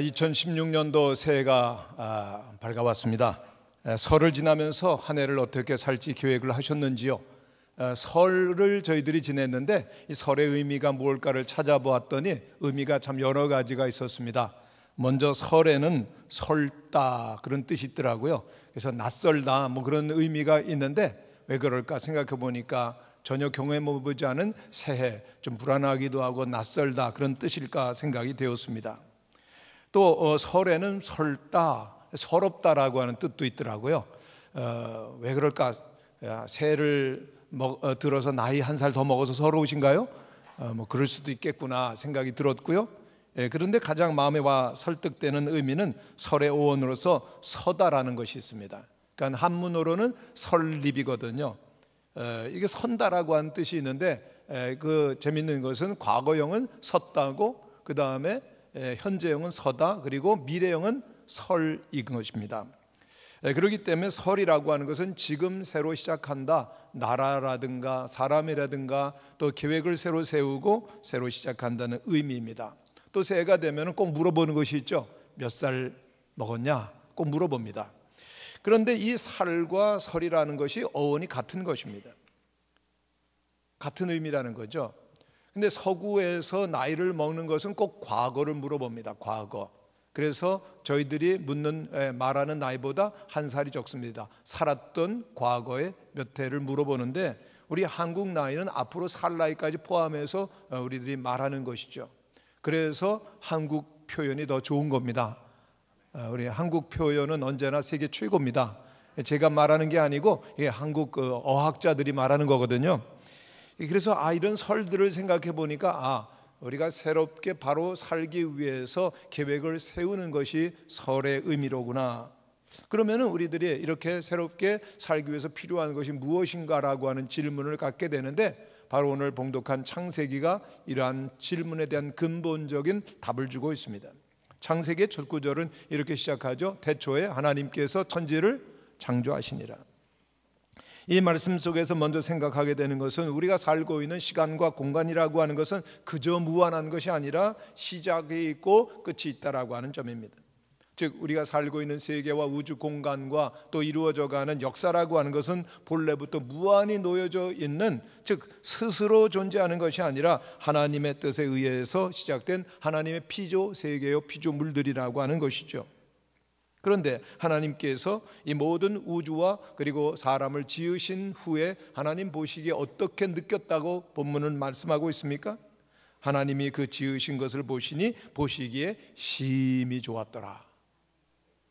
2016년도 새해가 밝아왔습니다. 설을 지나면서 한 해를 어떻게 살지 계획을 하셨는지요? 설을 저희들이 지냈는데 이 설의 의미가 무엇일까를 찾아보았더니 의미가 참 여러 가지가 있었습니다. 먼저 설에는 설다 그런 뜻이 있더라고요. 그래서 낯설다 뭐 그런 의미가 있는데 왜 그럴까 생각해 보니까 전혀 경험해보지 않은 새해, 좀 불안하기도 하고 낯설다 그런 뜻일까 생각이 되었습니다. 또 설에는 설다, 서럽다라고 하는 뜻도 있더라고요. 왜 그럴까? 새해를 들어서 나이 한 살 더 먹어서 서러우신가요? 뭐 그럴 수도 있겠구나 생각이 들었고요. 그런데 가장 마음에 와 설득되는 의미는 설의 어원으로서 서다라는 것이 있습니다. 그러니까 한문어로는 설립이거든요. 이게 선다라고 하는 뜻이 있는데 그 재밌는 것은 과거형은 섰다고, 그 다음에 현재형은 서다, 그리고 미래형은 설인 것입니다. 그렇기 때문에 설이라고 하는 것은 지금 새로 시작한다, 나라라든가 사람이라든가 또 계획을 새로 세우고 새로 시작한다는 의미입니다. 또 새해가 되면 꼭 물어보는 것이 있죠. 몇 살 먹었냐? 꼭 물어봅니다. 그런데 이 살과 설이라는 것이 어원이 같은 것입니다. 같은 의미라는 거죠. 근데 서구에서 나이를 먹는 것은 꼭 과거를 물어봅니다. 과거. 그래서 저희들이 말하는 나이보다 한 살이 적습니다. 살았던 과거의 몇 해를 물어보는데 우리 한국 나이는 앞으로 살 나이까지 포함해서 우리들이 말하는 것이죠. 그래서 한국 표현이 더 좋은 겁니다. 우리 한국 표현은 언제나 세계 최고입니다. 제가 말하는 게 아니고 이게 한국 어학자들이 말하는 거거든요. 그래서 이런 설들을 생각해 보니까 우리가 새롭게 바로 살기 위해서 계획을 세우는 것이 설의 의미로구나. 그러면은 우리들이 이렇게 새롭게 살기 위해서 필요한 것이 무엇인가라고 하는 질문을 갖게 되는데 바로 오늘 봉독한 창세기가 이러한 질문에 대한 근본적인 답을 주고 있습니다. 창세기의 첫 구절은 이렇게 시작하죠. 태초에 하나님께서 천지를 창조하시니라. 이 말씀 속에서 먼저 생각하게 되는 것은 우리가 살고 있는 시간과 공간이라고 하는 것은 그저 무한한 것이 아니라 시작이 있고 끝이 있다라고 하는 점입니다. 즉 우리가 살고 있는 세계와 우주 공간과 또 이루어져가는 역사라고 하는 것은 본래부터 무한히 놓여져 있는, 즉 스스로 존재하는 것이 아니라 하나님의 뜻에 의해서 시작된 하나님의 피조 세계요 피조물들이라고 하는 것이죠. 그런데 하나님께서 이 모든 우주와 그리고 사람을 지으신 후에 하나님 보시기에 어떻게 느꼈다고 본문은 말씀하고 있습니까? 하나님이 그 지으신 것을 보시기에 심히 좋았더라.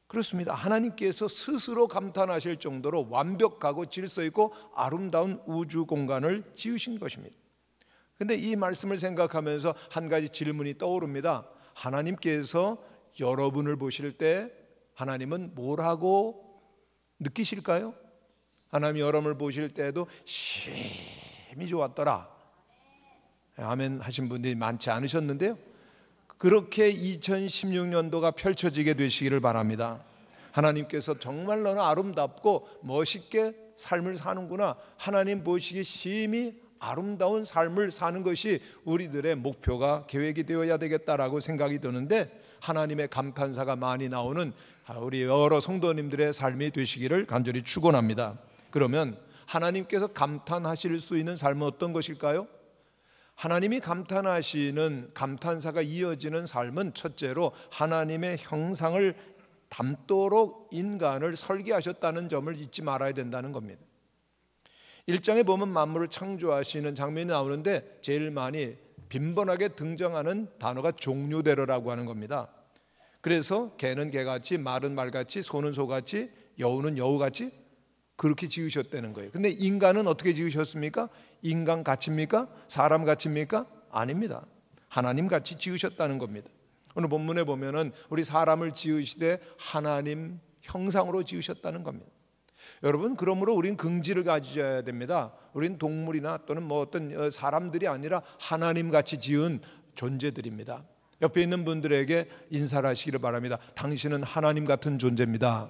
그렇습니다. 하나님께서 스스로 감탄하실 정도로 완벽하고 질서 있고 아름다운 우주 공간을 지으신 것입니다. 그런데 이 말씀을 생각하면서 한 가지 질문이 떠오릅니다. 하나님께서 여러분을 보실 때 하나님은 뭐라고 느끼실까요? 하나님이 여러분을 보실 때도 심히 좋았더라. 아멘 하신 분들이 많지 않으셨는데요. 그렇게 2016년도가 펼쳐지게 되시기를 바랍니다. 하나님께서 정말로 아름답고 멋있게 삶을 사는구나, 하나님 보시기에 심히 아름다운 삶을 사는 것이 우리들의 목표가 계획이 되어야 되겠다라고 생각이 드는데 하나님의 감탄사가 많이 나오는 우리 여러 성도님들의 삶이 되시기를 간절히 축원합니다. 그러면 하나님께서 감탄하실 수 있는 삶은 어떤 것일까요? 하나님이 감탄하시는 감탄사가 이어지는 삶은 첫째로 하나님의 형상을 담도록 인간을 설계하셨다는 점을 잊지 말아야 된다는 겁니다. 1장에 보면 만물을 창조하시는 장면이 나오는데 제일 많이 빈번하게 등장하는 단어가 종류대로라고 하는 겁니다. 그래서 개는 개같이, 말은 말같이, 소는 소같이, 여우는 여우같이 그렇게 지으셨다는 거예요. 근데 인간은 어떻게 지으셨습니까? 인간 같입니까? 사람 같입니까? 아닙니다. 하나님 같이 지으셨다는 겁니다. 오늘 본문에 보면은 우리 사람을 지으시되 하나님 형상으로 지으셨다는 겁니다. 여러분, 그러므로 우린 긍지를 가져야 됩니다. 우린 동물이나 또는 어떤 사람들이 아니라 하나님 같이 지은 존재들입니다. 옆에 있는 분들에게 인사를 하시기를 바랍니다. 당신은 하나님 같은 존재입니다.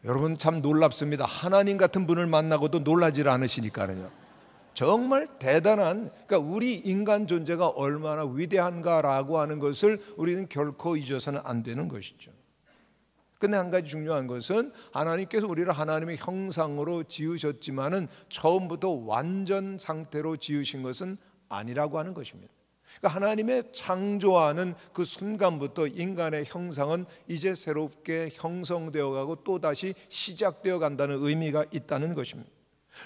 여러분 참 놀랍습니다. 하나님 같은 분을 만나고도 놀라질 않으시니까요. 정말 대단한, 그러니까 우리 인간 존재가 얼마나 위대한가라고 하는 것을 우리는 결코 잊어서는 안 되는 것이죠. 근데 한 가지 중요한 것은 하나님께서 우리를 하나님의 형상으로 지으셨지만은 처음부터 완전 상태로 지으신 것은 아니라고 하는 것입니다. 그러니까 하나님의 창조하는 그 순간부터 인간의 형상은 이제 새롭게 형성되어 가고 또다시 시작되어 간다는 의미가 있다는 것입니다.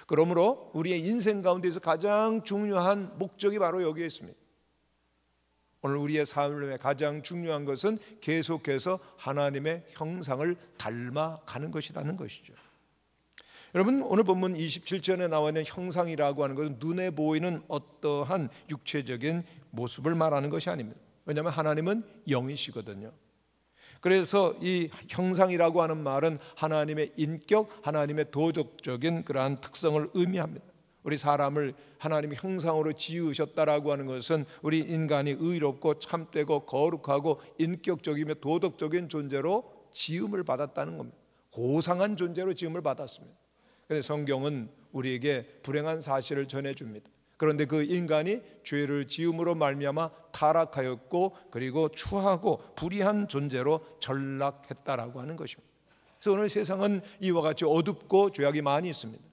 그러므로 우리의 인생 가운데서 가장 중요한 목적이 바로 여기에 있습니다. 오늘 우리의 삶의 가장 중요한 것은 계속해서 하나님의 형상을 닮아가는 것이라는 것이죠. 여러분, 오늘 본문 27절에 나와 있는 형상이라고 하는 것은 눈에 보이는 어떠한 육체적인 모습을 말하는 것이 아닙니다. 왜냐하면 하나님은 영이시거든요. 그래서 이 형상이라고 하는 말은 하나님의 인격, 하나님의 도덕적인 그러한 특성을 의미합니다. 우리 사람을 하나님의 형상으로 지으셨다라고 하는 것은 우리 인간이 의롭고 참되고 거룩하고 인격적이며 도덕적인 존재로 지음을 받았다는 겁니다. 고상한 존재로 지음을 받았습니다. 그런데 성경은 우리에게 불행한 사실을 전해줍니다. 그런데 그 인간이 죄를 지음으로 말미암아 타락하였고 그리고 추하고 불의한 존재로 전락했다라고 하는 것입니다. 그래서 오늘 세상은 이와 같이 어둡고 죄악이 많이 있습니다.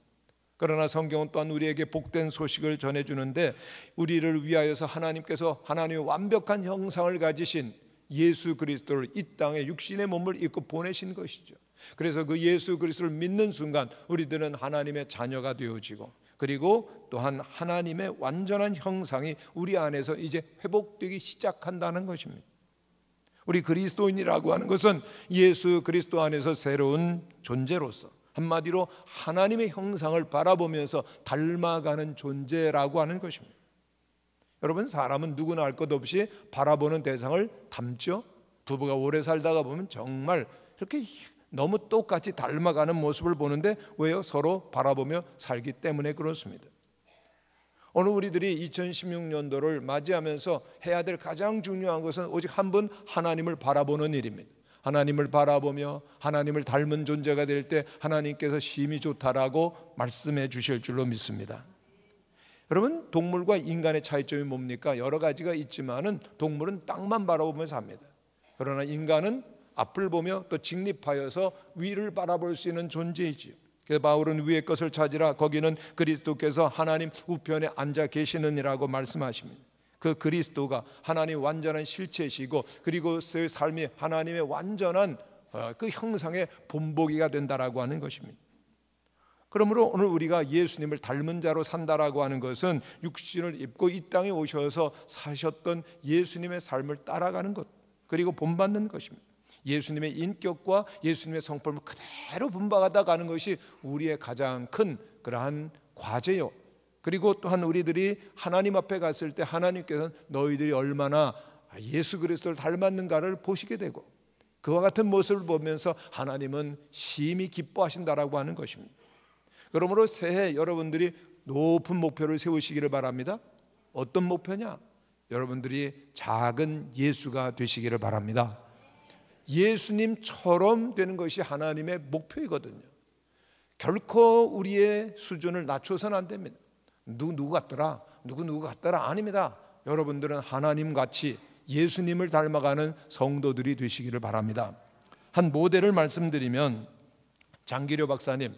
그러나 성경은 또한 우리에게 복된 소식을 전해주는데 우리를 위하여서 하나님께서 하나님의 완벽한 형상을 가지신 예수 그리스도를 이 땅에 육신의 몸을 입고 보내신 것이죠. 그래서 그 예수 그리스도를 믿는 순간 우리들은 하나님의 자녀가 되어지고 그리고 또한 하나님의 완전한 형상이 우리 안에서 이제 회복되기 시작한다는 것입니다. 우리 그리스도인이라고 하는 것은 예수 그리스도 안에서 새로운 존재로서 한마디로 하나님의 형상을 바라보면서 닮아가는 존재라고 하는 것입니다. 여러분, 사람은 누구나 알 것 없이 바라보는 대상을 닮죠. 부부가 오래 살다가 보면 정말 이렇게 너무 똑같이 닮아가는 모습을 보는데 왜요? 서로 바라보며 살기 때문에 그렇습니다. 오늘 우리들이 2016년도를 맞이하면서 해야 될 가장 중요한 것은 오직 한 분 하나님을 바라보는 일입니다. 하나님을 바라보며 하나님을 닮은 존재가 될 때 하나님께서 심히 좋다라고 말씀해 주실 줄로 믿습니다. 여러분, 동물과 인간의 차이점이 뭡니까? 여러 가지가 있지만은 동물은 땅만 바라보면서 삽니다. 그러나 인간은 앞을 보며 또 직립하여서 위를 바라볼 수 있는 존재이지요. 그래서 바울은 위의 것을 찾으라 거기는 그리스도께서 하나님 우편에 앉아 계시느니라고 말씀하십니다. 그 그리스도가 하나님의 완전한 실체시고 그리고 그 삶이 하나님의 완전한 그 형상의 본보기가 된다라고 하는 것입니다. 그러므로 오늘 우리가 예수님을 닮은 자로 산다라고 하는 것은 육신을 입고 이 땅에 오셔서 사셨던 예수님의 삶을 따라가는 것 그리고 본받는 것입니다. 예수님의 인격과 예수님의 성품을 그대로 본받아 가는 것이 우리의 가장 큰 그러한 과제요. 그리고 또한 우리들이 하나님 앞에 갔을 때 하나님께서는 너희들이 얼마나 예수 그리스도를 닮았는가를 보시게 되고 그와 같은 모습을 보면서 하나님은 심히 기뻐하신다라고 하는 것입니다. 그러므로 새해 여러분들이 높은 목표를 세우시기를 바랍니다. 어떤 목표냐? 여러분들이 작은 예수가 되시기를 바랍니다. 예수님처럼 되는 것이 하나님의 목표이거든요. 결코 우리의 수준을 낮춰서는 안 됩니다. 누구 같더라? 누구 같더라? 아닙니다. 여러분들은 하나님같이 예수님을 닮아가는 성도들이 되시기를 바랍니다. 한 모델을 말씀드리면 장기료 박사님,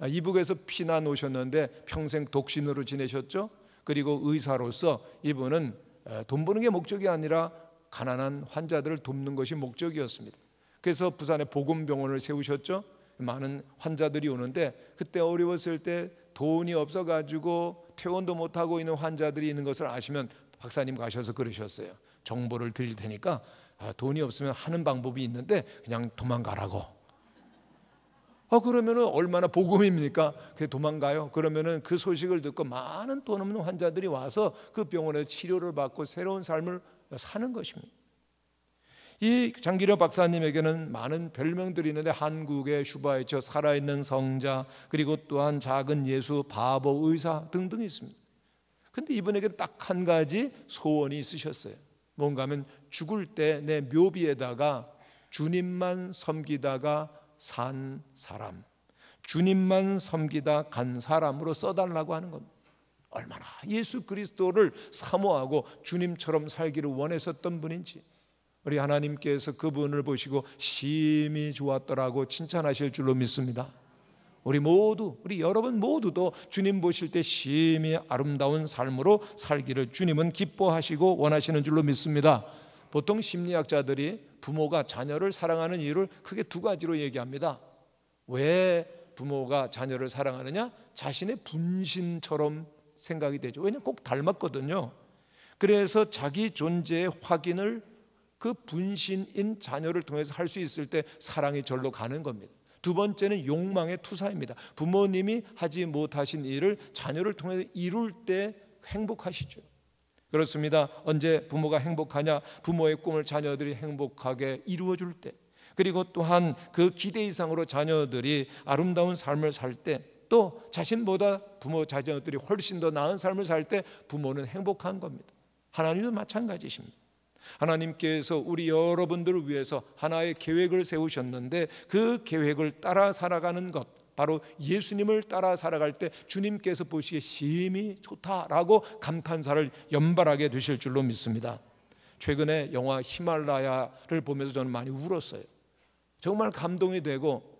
이북에서 피난 오셨는데 평생 독신으로 지내셨죠. 그리고 의사로서 이분은 돈 버는 게 목적이 아니라 가난한 환자들을 돕는 것이 목적이었습니다. 그래서 부산에 복음병원을 세우셨죠. 많은 환자들이 오는데 그때 어려웠을 때 돈이 없어가지고 퇴원도 못하고 있는 환자들이 있는 것을 아시면 박사님 가셔서 그러셨어요. 정보를 드릴 테니까 돈이 없으면 하는 방법이 있는데 그냥 도망가라고. 그러면은 얼마나 복음입니까? 그게 도망가요. 그러면은 그 소식을 듣고 많은 돈 없는 환자들이 와서 그 병원에서 치료를 받고 새로운 삶을 사는 것입니다. 이 장기려 박사님에게는 많은 별명들이 있는데 한국의 슈바이처, 살아있는 성자, 그리고 또한 작은 예수, 바보, 의사 등등 있습니다. 그런데 이분에게 딱 한 가지 소원이 있으셨어요. 뭔가 하면 죽을 때 내 묘비에다가 주님만 섬기다가 산 사람, 주님만 섬기다 간 사람으로 써달라고 하는 겁니다. 얼마나 예수 그리스도를 사모하고 주님처럼 살기를 원했었던 분인지 우리 하나님께서 그분을 보시고 심히 좋았더라고 칭찬하실 줄로 믿습니다. 우리 여러분 모두도 주님 보실 때 심히 아름다운 삶으로 살기를 주님은 기뻐하시고 원하시는 줄로 믿습니다. 보통 심리학자들이 부모가 자녀를 사랑하는 이유를 크게 두 가지로 얘기합니다. 왜 부모가 자녀를 사랑하느냐? 자신의 분신처럼 생각이 되죠. 왜냐하면 꼭 닮았거든요. 그래서 자기 존재의 확인을 그 분신인 자녀를 통해서 할 수 있을 때 사랑이 절로 가는 겁니다. 두 번째는 욕망의 투사입니다. 부모님이 하지 못하신 일을 자녀를 통해서 이룰 때 행복하시죠. 그렇습니다. 언제 부모가 행복하냐? 부모의 꿈을 자녀들이 행복하게 이루어줄 때, 그리고 또한 그 기대 이상으로 자녀들이 아름다운 삶을 살 때, 또 자신보다 부모 자녀들이 훨씬 더 나은 삶을 살 때 부모는 행복한 겁니다. 하나님도 마찬가지십니다. 하나님께서 우리 여러분들을 위해서 하나의 계획을 세우셨는데 그 계획을 따라 살아가는 것, 바로 예수님을 따라 살아갈 때 주님께서 보시기에 심히 좋다라고 감탄사를 연발하게 되실 줄로 믿습니다. 최근에 영화 히말라야를 보면서 저는 많이 울었어요. 정말 감동이 되고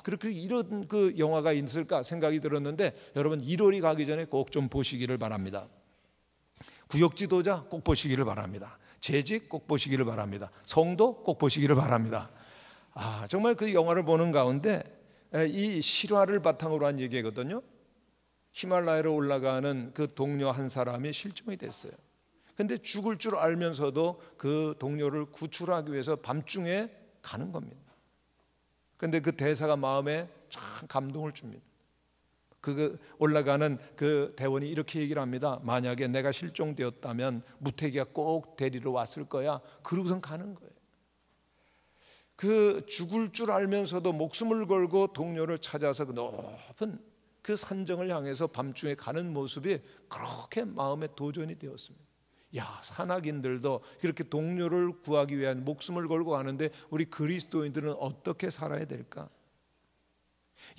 그렇게 이런 그 영화가 있을까 생각이 들었는데, 여러분 1월이 가기 전에 꼭 좀 보시기를 바랍니다. 구역지도자 꼭 보시기를 바랍니다. 재직 꼭 보시기를 바랍니다. 성도 꼭 보시기를 바랍니다. 정말 그 영화를 보는 가운데 이 실화를 바탕으로 한 얘기거든요. 히말라야로 올라가는 그 동료 한 사람이 실종이 됐어요. 근데 죽을 줄 알면서도 그 동료를 구출하기 위해서 밤중에 가는 겁니다. 근데 그 대사가 마음에 참 감동을 줍니다. 그 올라가는 그 대원이 이렇게 얘기를 합니다. 만약에 내가 실종되었다면 무태기가 꼭 데리러 왔을 거야. 그러고선 가는 거예요. 그 죽을 줄 알면서도 목숨을 걸고 동료를 찾아서 그 높은 그 산정을 향해서 밤중에 가는 모습이 그렇게 마음에 도전이 되었습니다. 산악인들도 그렇게 동료를 구하기 위한 목숨을 걸고 가는데 우리 그리스도인들은 어떻게 살아야 될까?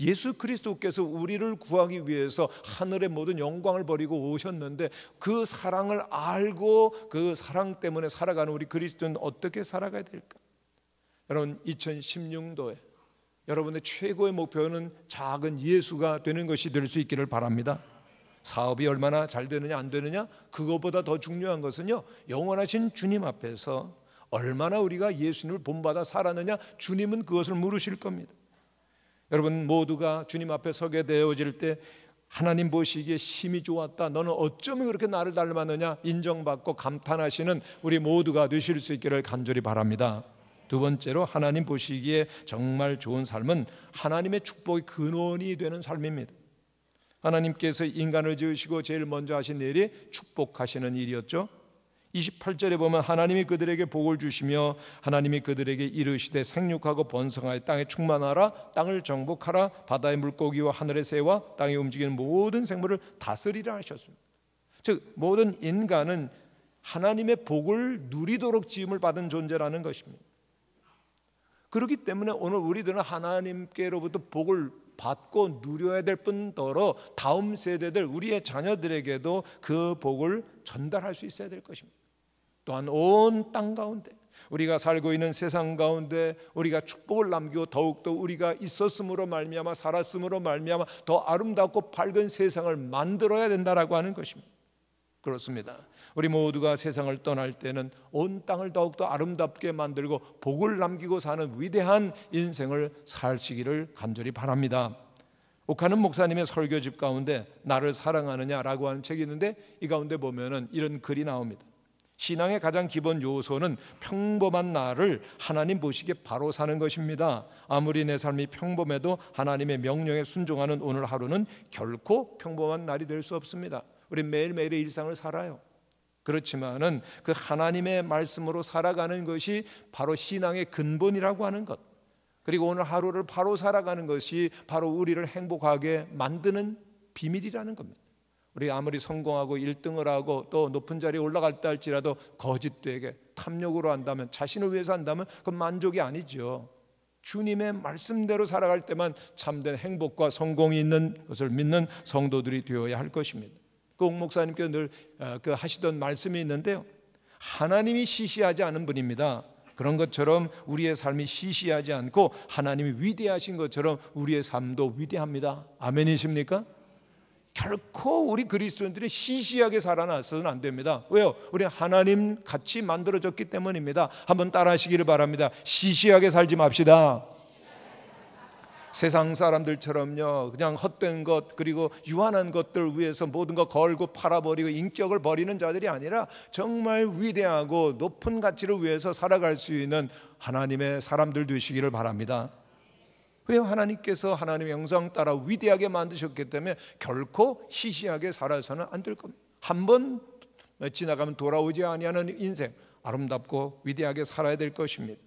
예수 그리스도께서 우리를 구하기 위해서 하늘의 모든 영광을 버리고 오셨는데 그 사랑을 알고 그 사랑 때문에 살아가는 우리 그리스도인은 어떻게 살아가야 될까? 여러분 2016년도에 여러분의 최고의 목표는 작은 예수가 되는 것이 될 수 있기를 바랍니다. 사업이 얼마나 잘 되느냐 안 되느냐, 그것보다 더 중요한 것은요, 영원하신 주님 앞에서 얼마나 우리가 예수님을 본받아 살았느냐, 주님은 그것을 물으실 겁니다. 여러분 모두가 주님 앞에 서게 되어질 때 하나님 보시기에 심히 좋았다, 너는 어쩌면 그렇게 나를 닮았느냐 인정받고 감탄하시는 우리 모두가 되실 수 있기를 간절히 바랍니다. 두 번째로 하나님 보시기에 정말 좋은 삶은 하나님의 축복의 근원이 되는 삶입니다. 하나님께서 인간을 지으시고 제일 먼저 하신 일이 축복하시는 일이었죠. 28절에 보면 하나님이 그들에게 복을 주시며 하나님이 그들에게 이르시되 생육하고 번성하여 땅에 충만하라, 땅을 정복하라, 바다의 물고기와 하늘의 새와 땅에 움직이는 모든 생물을 다스리라 하셨습니다. 즉 모든 인간은 하나님의 복을 누리도록 지음을 받은 존재라는 것입니다. 그렇기 때문에 오늘 우리들은 하나님께로부터 복을 받고 누려야 될 뿐더러 다음 세대들 우리의 자녀들에게도 그 복을 전달할 수 있어야 될 것입니다. 또한 온 땅 가운데 우리가 살고 있는 세상 가운데 우리가 축복을 남기고 더욱더 우리가 있었음으로 말미암아 살았음으로 말미암아 더 아름답고 밝은 세상을 만들어야 된다라고 하는 것입니다. 그렇습니다. 우리 모두가 세상을 떠날 때는 온 땅을 더욱더 아름답게 만들고 복을 남기고 사는 위대한 인생을 사시기를 간절히 바랍니다. 옥하는 목사님의 설교집 가운데 나를 사랑하느냐라고 하는 책이 있는데 이 가운데 보면은 이런 글이 나옵니다. 신앙의 가장 기본 요소는 평범한 나를 하나님 보시기에 바로 사는 것입니다. 아무리 내 삶이 평범해도 하나님의 명령에 순종하는 오늘 하루는 결코 평범한 날이 될 수 없습니다. 우리 매일매일의 일상을 살아요. 그렇지만은 그 하나님의 말씀으로 살아가는 것이 바로 신앙의 근본이라고 하는 것, 그리고 오늘 하루를 바로 살아가는 것이 바로 우리를 행복하게 만드는 비밀이라는 겁니다. 우리 아무리 성공하고 1등을 하고 또 높은 자리에 올라갔다 할지라도 거짓되게 탐욕으로 한다면, 자신을 위해서 한다면 그건 만족이 아니죠. 주님의 말씀대로 살아갈 때만 참된 행복과 성공이 있는 것을 믿는 성도들이 되어야 할 것입니다. 옥 목사님께서 늘 하시던 말씀이 있는데요, 하나님이 시시하지 않은 분입니다. 그런 것처럼 우리의 삶이 시시하지 않고 하나님이 위대하신 것처럼 우리의 삶도 위대합니다. 아멘이십니까? 결코 우리 그리스도인들이 시시하게 살아나서는 안 됩니다. 왜요? 우리 하나님 같이 만들어졌기 때문입니다. 한번 따라하시기를 바랍니다. 시시하게 살지 맙시다. 세상 사람들처럼요, 그냥 헛된 것 그리고 유한한 것들 위해서 모든 거 걸고 팔아버리고 인격을 버리는 자들이 아니라 정말 위대하고 높은 가치를 위해서 살아갈 수 있는 하나님의 사람들 되시기를 바랍니다. 왜요? 하나님께서 하나님의 형상 따라 위대하게 만드셨기 때문에 결코 시시하게 살아서는 안 될 겁니다. 한번 지나가면 돌아오지 아니하는 인생, 아름답고 위대하게 살아야 될 것입니다.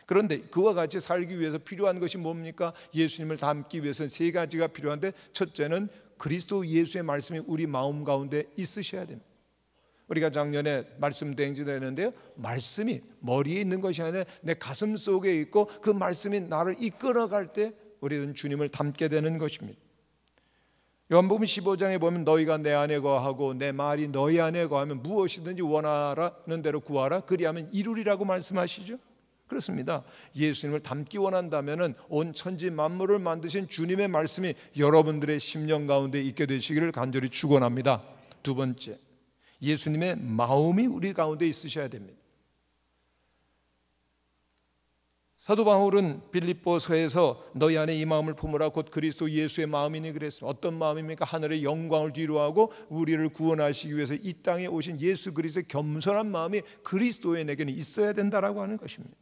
그런데 그와 같이 살기 위해서 필요한 것이 뭡니까? 예수님을 닮기 위해서는 세 가지가 필요한데, 첫째는 그리스도 예수의 말씀이 우리 마음 가운데 있으셔야 됩니다. 우리가 작년에 말씀 대행지도 했는데요, 말씀이 머리에 있는 것이 아니라 내 가슴 속에 있고 그 말씀이 나를 이끌어갈 때 우리는 주님을 닮게 되는 것입니다. 요한복음 15장에 보면 너희가 내 안에 거하고 내 말이 너희 안에 거하면 무엇이든지 원하라는 대로 구하라 그리하면 이루리라고 말씀하시죠. 그렇습니다. 예수님을 닮기 원한다면 온 천지 만물을 만드신 주님의 말씀이 여러분들의 심령 가운데 있게 되시기를 간절히 축원합니다. 두 번째, 예수님의 마음이 우리 가운데 있으셔야 됩니다. 사도 바울은 빌립보서에서 너희 안에 이 마음을 품으라 곧 그리스도 예수의 마음이니 그랬습니다. 어떤 마음입니까? 하늘의 영광을 뒤로하고 우리를 구원하시기 위해서 이 땅에 오신 예수 그리스도의 겸손한 마음이 그리스도의 내게는 있어야 된다라고 하는 것입니다.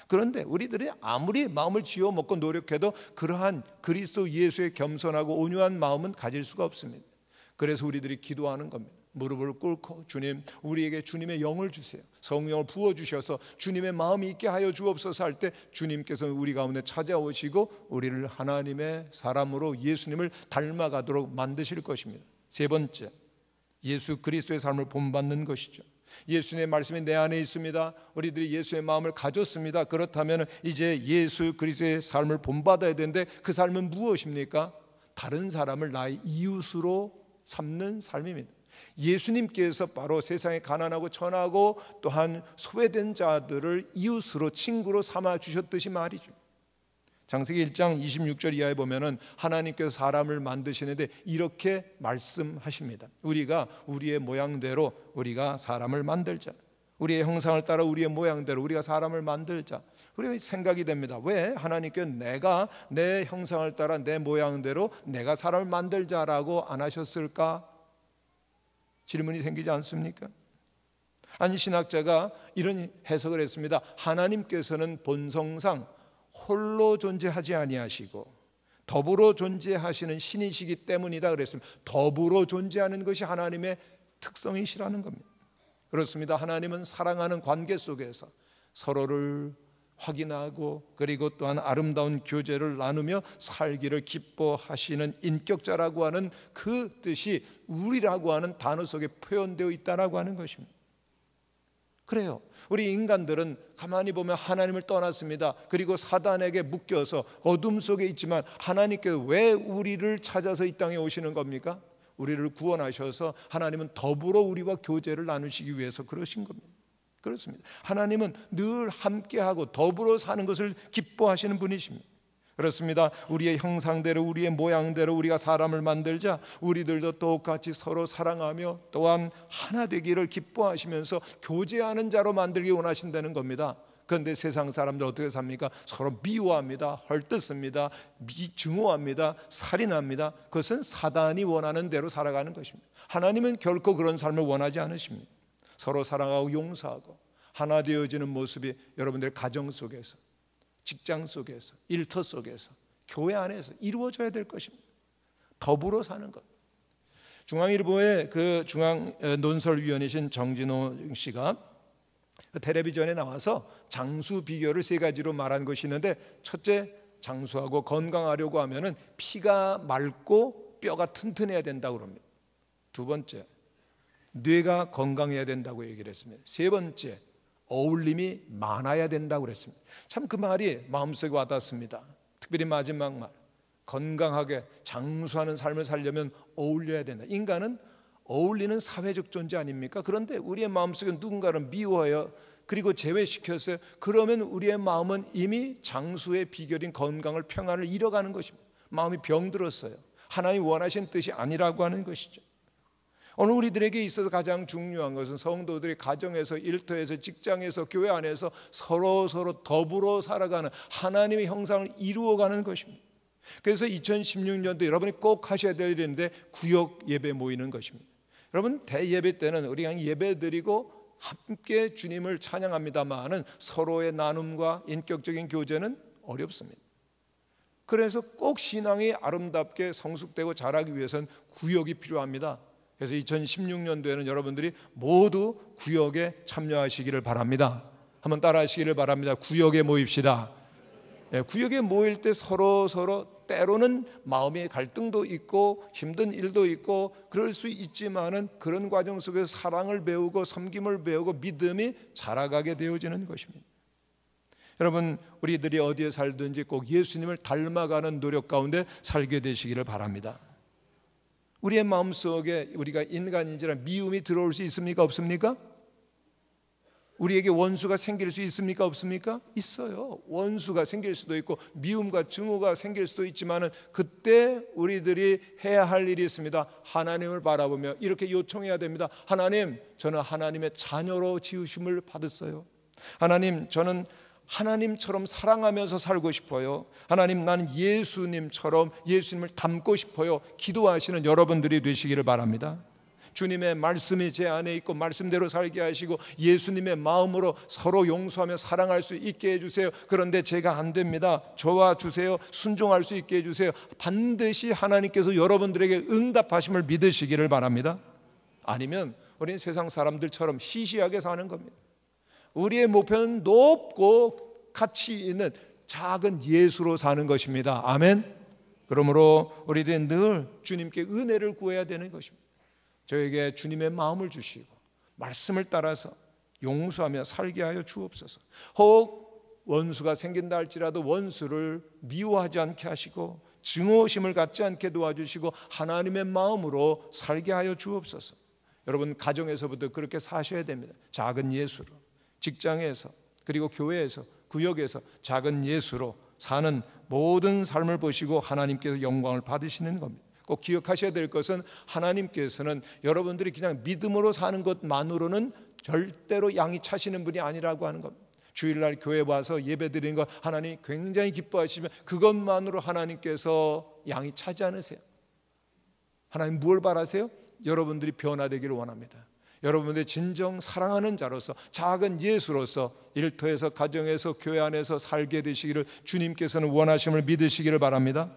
그런데 우리들이 아무리 마음을 지어 먹고 노력해도 그러한 그리스도 예수의 겸손하고 온유한 마음은 가질 수가 없습니다. 그래서 우리들이 기도하는 겁니다. 무릎을 꿇고 주님, 우리에게 주님의 영을 주세요. 성령을 부어주셔서 주님의 마음이 있게 하여 주옵소서 할 때 주님께서는 우리 가운데 찾아오시고 우리를 하나님의 사람으로 예수님을 닮아가도록 만드실 것입니다. 세 번째, 예수 그리스도의 삶을 본받는 것이죠. 예수님의 말씀이 내 안에 있습니다. 우리들이 예수의 마음을 가졌습니다. 그렇다면 이제 예수 그리스도의 삶을 본받아야 되는데 그 삶은 무엇입니까? 다른 사람을 나의 이웃으로 삼는 삶입니다. 예수님께서 바로 세상에 가난하고 천하고 또한 소외된 자들을 이웃으로 친구로 삼아 주셨듯이 말이죠. 창세기 1장 26절 이하에 보면은 하나님께서 사람을 만드시는데 이렇게 말씀하십니다. 우리가 우리의 모양대로 우리가 사람을 만들자. 우리의 형상을 따라 우리의 모양대로 우리가 사람을 만들자. 우리가 생각이 됩니다. 왜 하나님께서 내가 내 형상을 따라 내 모양대로 내가 사람을 만들자라고 안 하셨을까? 질문이 생기지 않습니까? 아니, 신학자가 이런 해석을 했습니다. 하나님께서는 본성상 홀로 존재하지 아니하시고 더불어 존재하시는 신이시기 때문이다 그랬습니다. 더불어 존재하는 것이 하나님의 특성이시라는 겁니다. 그렇습니다. 하나님은 사랑하는 관계 속에서 서로를 확인하고 그리고 또한 아름다운 교제를 나누며 살기를 기뻐하시는 인격자라고 하는 그 뜻이 우리라고 하는 단어 속에 표현되어 있다라고 하는 것입니다. 그래요. 우리 인간들은 가만히 보면 하나님을 떠났습니다. 그리고 사단에게 묶여서 어둠 속에 있지만 하나님께서 왜 우리를 찾아서 이 땅에 오시는 겁니까? 우리를 구원하셔서 하나님은 더불어 우리와 교제를 나누시기 위해서 그러신 겁니다. 그렇습니다. 하나님은 늘 함께하고 더불어 사는 것을 기뻐하시는 분이십니다. 그렇습니다. 우리의 형상대로 우리의 모양대로 우리가 사람을 만들자. 우리들도 똑같이 서로 사랑하며 또한 하나 되기를 기뻐하시면서 교제하는 자로 만들기 원하신다는 겁니다. 그런데 세상 사람들 어떻게 삽니까? 서로 미워합니다. 헐뜯습니다. 증오합니다. 살인합니다. 그것은 사단이 원하는 대로 살아가는 것입니다. 하나님은 결코 그런 삶을 원하지 않으십니다. 서로 사랑하고 용서하고 하나 되어지는 모습이 여러분들의 가정 속에서, 직장 속에서, 일터 속에서, 교회 안에서 이루어져야 될 것입니다. 더불어 사는 것. 중앙일보의 그 중앙 논설위원이신 정진호 씨가 텔레비전에 나와서 장수 비결을 세 가지로 말한 것이 있는데, 첫째, 장수하고 건강하려고 하면은 피가 맑고 뼈가 튼튼해야 된다고 합니다. 두 번째, 뇌가 건강해야 된다고 얘기를 했습니다. 세 번째, 어울림이 많아야 된다고 그랬습니다. 참 그 말이 마음속에 와닿습니다. 특별히 마지막 말, 건강하게 장수하는 삶을 살려면 어울려야 된다. 인간은 어울리는 사회적 존재 아닙니까? 그런데 우리의 마음속에 누군가를 미워하여 그리고 제외시켰어요. 그러면 우리의 마음은 이미 장수의 비결인 건강을, 평안을 잃어가는 것입니다. 마음이 병들었어요. 하나님 원하신 뜻이 아니라고 하는 것이죠. 오늘 우리들에게 있어서 가장 중요한 것은 성도들이 가정에서, 일터에서, 직장에서, 교회 안에서 서로 더불어 살아가는 하나님의 형상을 이루어가는 것입니다. 그래서 2016년도 여러분이 꼭 하셔야 될 일인데 구역 예배 모이는 것입니다. 여러분 대예배 때는 우리 그냥 예배 드리고 함께 주님을 찬양합니다만은 서로의 나눔과 인격적인 교제는 어렵습니다. 그래서 꼭 신앙이 아름답게 성숙되고 자라기 위해서는 구역이 필요합니다. 그래서 2016년도에는 여러분들이 모두 구역에 참여하시기를 바랍니다. 한번 따라 하시기를 바랍니다. 구역에 모입시다. 구역에 모일 때 서로 때로는 마음의 갈등도 있고 힘든 일도 있고 그럴 수 있지만은 그런 과정 속에서 사랑을 배우고 섬김을 배우고 믿음이 자라가게 되어지는 것입니다. 여러분 우리들이 어디에 살든지 꼭 예수님을 닮아가는 노력 가운데 살게 되시기를 바랍니다. 우리의 마음속에 우리가 인간인지라 미움이 들어올 수 있습니까? 없습니까? 우리에게 원수가 생길 수 있습니까? 없습니까? 있어요. 원수가 생길 수도 있고 미움과 증오가 생길 수도 있지만은 그때 우리들이 해야 할 일이 있습니다. 하나님을 바라보며 이렇게 요청해야 됩니다. 하나님, 저는 하나님의 자녀로 지으심을 받았어요. 하나님, 저는 하나님처럼 사랑하면서 살고 싶어요. 하나님, 나는 예수님처럼 예수님을 닮고 싶어요. 기도하시는 여러분들이 되시기를 바랍니다. 주님의 말씀이 제 안에 있고 말씀대로 살게 하시고 예수님의 마음으로 서로 용서하며 사랑할 수 있게 해주세요. 그런데 제가 안 됩니다. 저와 주세요. 순종할 수 있게 해주세요. 반드시 하나님께서 여러분들에게 응답하심을 믿으시기를 바랍니다. 아니면 우리는 세상 사람들처럼 시시하게 사는 겁니다. 우리의 목표는 높고 가치 있는 작은 예수로 사는 것입니다. 아멘. 그러므로 우리들은 늘 주님께 은혜를 구해야 되는 것입니다. 저에게 주님의 마음을 주시고 말씀을 따라서 용서하며 살게 하여 주옵소서. 혹 원수가 생긴다 할지라도 원수를 미워하지 않게 하시고 증오심을 갖지 않게 도와주시고 하나님의 마음으로 살게 하여 주옵소서. 여러분 가정에서부터 그렇게 사셔야 됩니다. 작은 예수로, 직장에서 그리고 교회에서, 구역에서 작은 예수로 사는 모든 삶을 보시고 하나님께서 영광을 받으시는 겁니다. 꼭 기억하셔야 될 것은 하나님께서는 여러분들이 그냥 믿음으로 사는 것만으로는 절대로 양이 차시는 분이 아니라고 하는 겁니다. 주일날 교회 와서 예배드리는 것 하나님 굉장히 기뻐하시면 그것만으로 하나님께서 양이 차지 않으세요. 하나님 무엇을 바라세요? 여러분들이 변화되기를 원합니다. 여러분들의 진정 사랑하는 자로서 작은 예수로서 일터에서 가정에서 교회 안에서 살게 되시기를 주님께서는 원하심을 믿으시기를 바랍니다.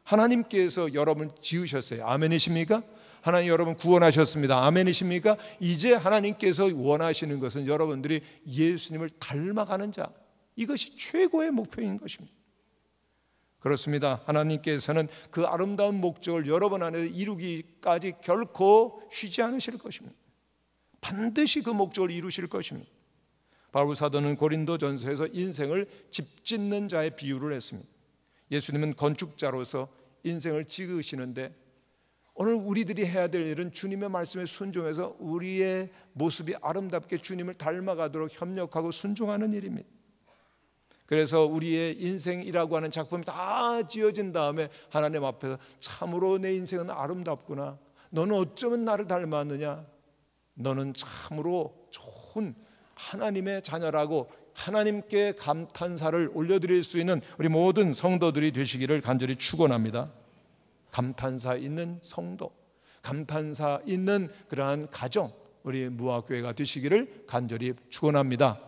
하나님께서 여러분을 지으셨어요. 아멘이십니까? 하나님 여러분 구원하셨습니다. 아멘이십니까? 이제 하나님께서 원하시는 것은 여러분들이 예수님을 닮아가는 자, 이것이 최고의 목표인 것입니다. 그렇습니다. 하나님께서는 그 아름다운 목적을 여러분 안에 이루기까지 결코 쉬지 않으실 것입니다. 반드시 그 목적을 이루실 것입니다. 바울 사도는 고린도전서에서 인생을 집 짓는 자의 비유를 했습니다. 예수님은 건축자로서 인생을 지으시는데 오늘 우리들이 해야 될 일은 주님의 말씀에 순종해서 우리의 모습이 아름답게 주님을 닮아가도록 협력하고 순종하는 일입니다. 그래서 우리의 인생이라고 하는 작품이 다 지어진 다음에 하나님 앞에서 참으로 내 인생은 아름답구나, 너는 어쩌면 나를 닮았느냐, 너는 참으로 좋은 하나님의 자녀라고 하나님께 감탄사를 올려드릴 수 있는 우리 모든 성도들이 되시기를 간절히 축원합니다. 감탄사 있는 성도, 감탄사 있는 그러한 가정, 우리 무학교회가 되시기를 간절히 축원합니다.